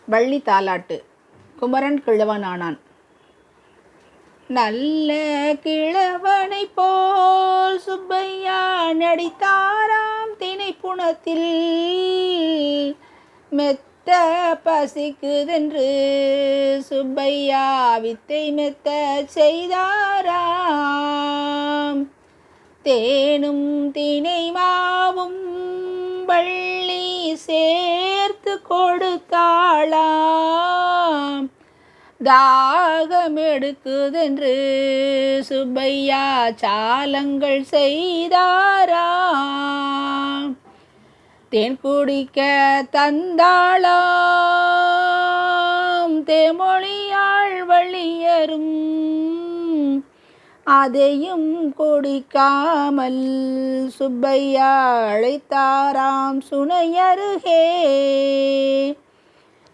வள்ளி தாலாட்டு. குமரன் கிழவனானான். நல்ல கிழவனை போல் சுப்பையா நடித்தாராம் திணைப்புணத்தில். மெத்த பசிக்குதென்று சுப்பையா வித்தை மெத்த செய்தாராம். தேனும் தினை மாவும் வள்ளி சேர்த்து கொடுத்தாளாம். தாகம் எடுக்குதென்று சுப்பையா சாலங்கள் செய்தாராம். தேன் குடிக்க தந்தாளாம் தேமொழியாள் வள்ளியரும். அதையும் குடிக்காமல் சுப்பையா அழைத்தாராம் சுனையருகே.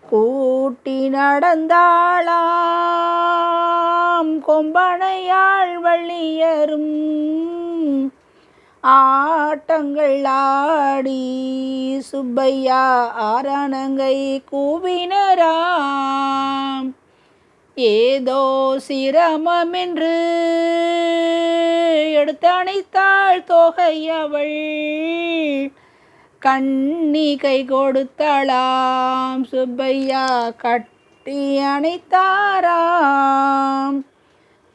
கூட்டி நடந்தாளாம் கொம்பனையாள் வள்ளியரும். ஆட்டங்கள் ஆடி சுப்பையா ஆரணங்கை கூவினராம். ஏதோ சிரமமென்று எடுத்தணைத்தாள் தொகையவள். கண்ணி கை கொடுத்தாளாம் சுப்பையா கட்டி அணைத்தாராம்.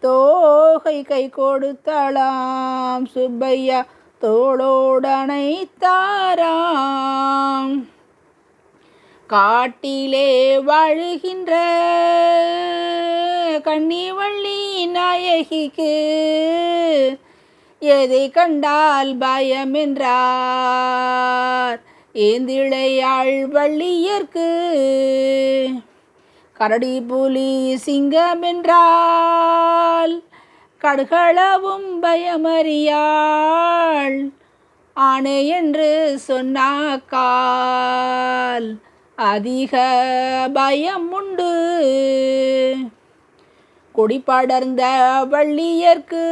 தோகை கை கொடுத்தாளாம் சுப்பையா தோளோடு அணைத்தாராம். காட்டிலே வாழுகின்ற கன்னிவள்ளி நாயகிக்கு எதை கண்டால் பயம் என்றார் ஏந்திழையாள் வள்ளியர்க்கு. கரடி புலி சிங்கம் என்றால் கடுகளவும் பயமறியாள். ஆணை என்று சொன்னாக்கால் அதிக பயம் உண்டு. கொடி படர்ந்த வள்ளியர்க்கு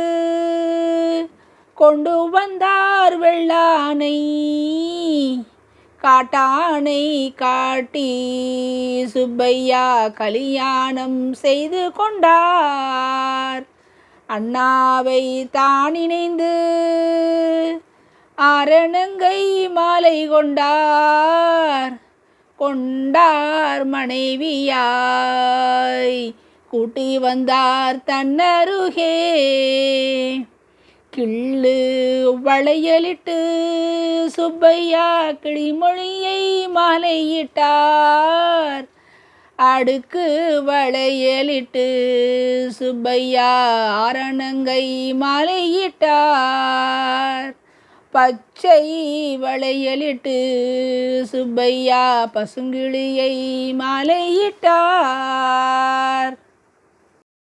கொண்டு வந்தார் வெள்ளானை. காட்டானை காட்டி சுப்பையா கல்யாணம் செய்து கொண்டார். அண்ணாவை தான் இணைந்து அரணங்கை மாலை கொண்டார். கொண்டார் மனைவியாய் கூட்டி வந்தார் தன்னருகே. கிள்ளு வளையலிட்டு சுப்பையா கிளிமொழியை மாலையிட்டார். அடுக்கு வளையலிட்டு சுப்பையா ஆரணங்கை மாலையிட்டார். பச்சை வளையலிட்டு சுப்பையா பசுங்கிளியை மாலையிட்டார்.